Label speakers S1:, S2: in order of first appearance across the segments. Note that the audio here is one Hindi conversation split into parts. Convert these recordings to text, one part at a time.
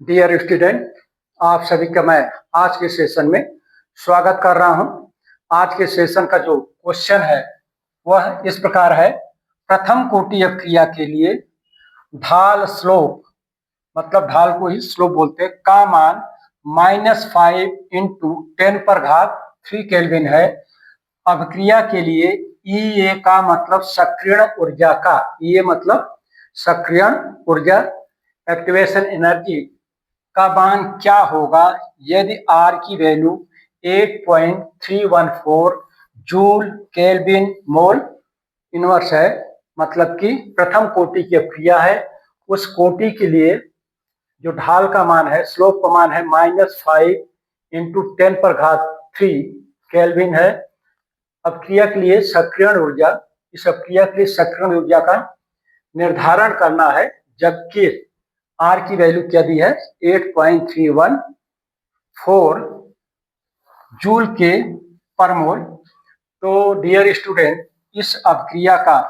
S1: डियर स्टूडेंट, आप सभी का मैं आज के सेशन में स्वागत कर रहा हूं। आज के सेशन का जो क्वेश्चन है वह इस प्रकार है। प्रथम कोटि अभिक्रिया के लिए ढाल स्लोप, मतलब ढाल को ही स्लोप बोलते हैं, का मान -5 × 10⁻³ केल्विन है। अभिक्रिया के लिए ई ए का मतलब सक्रियण ऊर्जा का, ई ए मतलब सक्रियण ऊर्जा, एक्टिवेशन एनर्जी का मान क्या होगा यदि R की value 8.314 joule kelvin mole inverse है। मतलब कि प्रथम कोटि की अभिक्रिया है, उस कोटि के लिए जो ढाल का मान है, स्लोप का मान है -5 × 10⁻³ केल्विन है। अभिक्रिया के लिए सक्रियण ऊर्जा, इस अभिक्रिया के लिए सक्रियण ऊर्जा का निर्धारण करना है, जबकि R की वैल्यू क्या दी है 8.314 जूल के पर मोल। तो डियर स्टूडेंट, इस अभिक्रिया का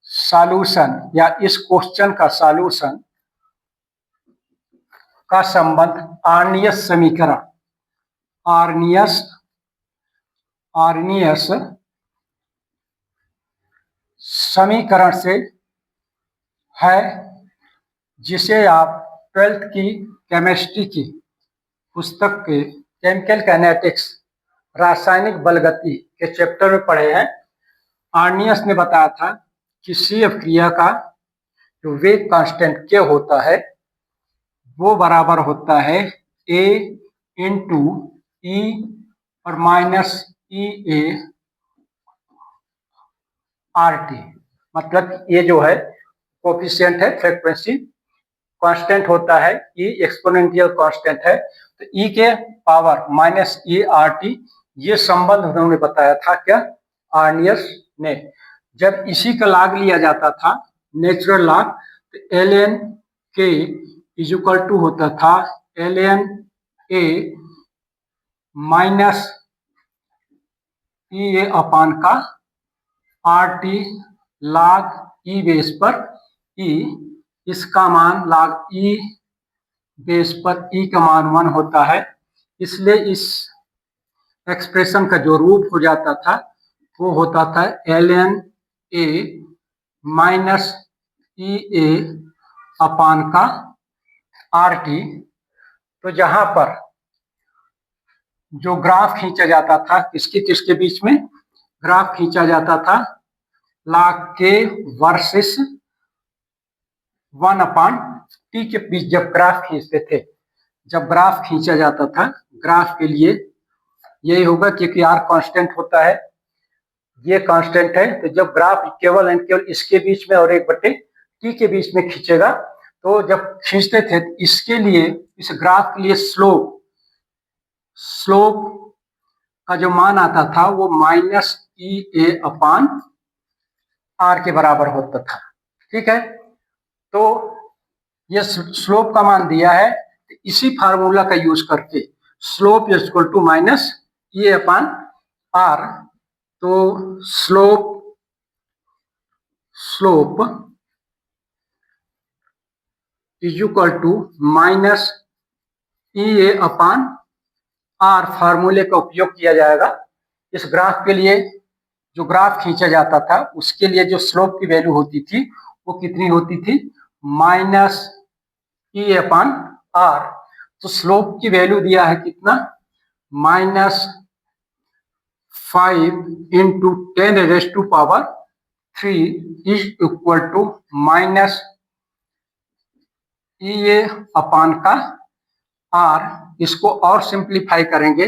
S1: सॉल्यूशन या इस क्वेश्चन का सॉल्यूशन का संबंध आर्नियस समीकरण, आर्नियस समीकरण से है, जिसे आप 12th की केमिस्ट्री की पुस्तक के केमिकल काइनेटिक्स, रासायनिक बलगति के चैप्टर में पढ़े हैं। आर्नियस ने बताया था कि सी अभिक्रिया का जो वेग कांस्टेंट के होता है वो बराबर होता है A × E और -EA RT। मतलब ये जो है कोफिशिएंट है, फ्रीक्वेंसी कांस्टेंट होता है, E एक्सपोनेंशियल कांस्टेंट है, तो E के पावर -ERT, ये संबंध उन्होंने बताया था क्या, आर्नियस ने। जब इसी का लॉग लिया जाता था, नेचुरल लॉग, तो ln k = होता था ln A -EA अपान का RT log E बेस पर E। इसका मान log E बेस पर E का मान 1 होता है, इसलिए इस एक्सप्रेशन का जो रूप हो जाता था वो होता था ln A -EA अपान का RT। तो जहां पर जो ग्राफ खींचा जाता था, किसके बीच में ग्राफ खींचा जाता था, log K वर्सेस 1/T के बीच जब ग्राफ खींचते थे, जब ग्राफ खींचा जाता था, ग्राफ के लिए यही होगा क्योंकि R कांस्टेंट होता है, ये कांस्टेंट है, तो जब ग्राफ केवल एंड केवल इसके बीच में और 1/T के बीच में खींचेगा, तो जब खींचते थे इसके लिए, इस ग्राफ के लिए स्लोप का जो मान आता था वो -EA अपान R के बराबर होता था। ठीक है, तो ये स्लोप का मान दिया है, तो इसी फार्मूला का यूज करके स्लोप = -EA अपान R, तो स्लोप = -EA अपान R फार्मूले का उपयोग किया जाएगा। इस ग्राफ के लिए जो ग्राफ खींचा जाता था उसके लिए जो स्लोप की वैल्यू होती थी वो कितनी होती थी, -EA अपान R। तो स्लोप की वैल्यू दिया है कितना, -5 × 10⁻³ = -EA अपान का R। इसको और सिंप्लीफाई करेंगे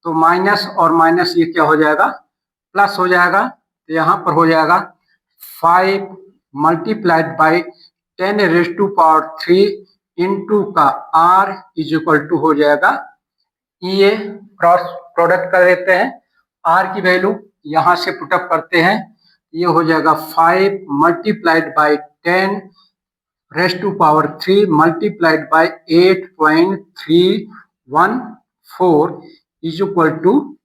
S1: तो माइनस और माइनस ये क्या हो जाएगा, प्लस हो जाएगा, तो यहाँ पर हो जाएगा 5 × 10⁻³ इंटू का R = हो जाएगा EA। क्रॉस प्रोडक्ट कर देते हैं, R की वैल्यू यहाँ से पुटअप करते हैं, ये हो जाएगा 5 × 10⁻³ मल्टीप्लाइड बाय 8.314 =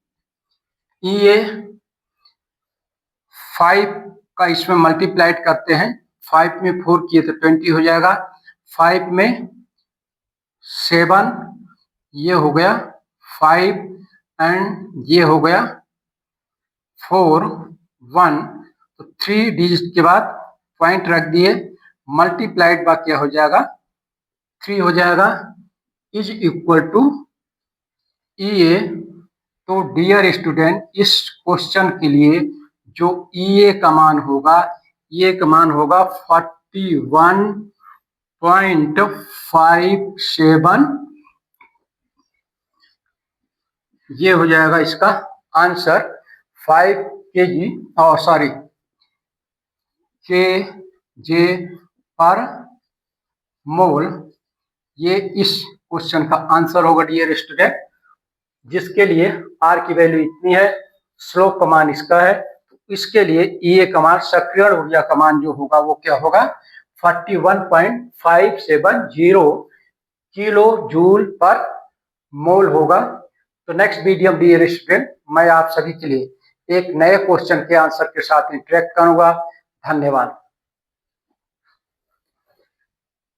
S1: EA। 5 का इसमें मल्टीप्लाइड करते हैं, 5 में 4 किए तो 20 हो जाएगा, 5 में 7 ये हो गया 5 एंड ये हो गया 4 1, तो 3 डिजिट के बाद पॉइंट रख दिए, मल्टीप्लाइड बाय क्या हो जाएगा 3 हो जाएगा, इज इक्वल टू EA। तो डियर स्टूडेंट, इस क्वेश्चन के लिए जो EA का मान होगा, EA का मान होगा 41.57, ये हो जाएगा इसका आंसर 5 kg और सॉरी kg पर मोल, ये इस क्वेश्चन का आंसर होगा डियर स्टूडेंट, जिसके लिए R की वैल्यू इतनी है, स्लोप का मान इसका है, तो इसके लिए EA का मान, सक्रियण ऊर्जा का मान जो होगा वो क्या होगा 41.570 किलो जूल पर मोल होगा। तो नेक्स्ट वीडियो डियर स्टूडेंट, मैं आप सभी के लिए एक नए क्वेश्चन के आंसर के साथ इंटरेक्ट करूंगा। धन्यवाद।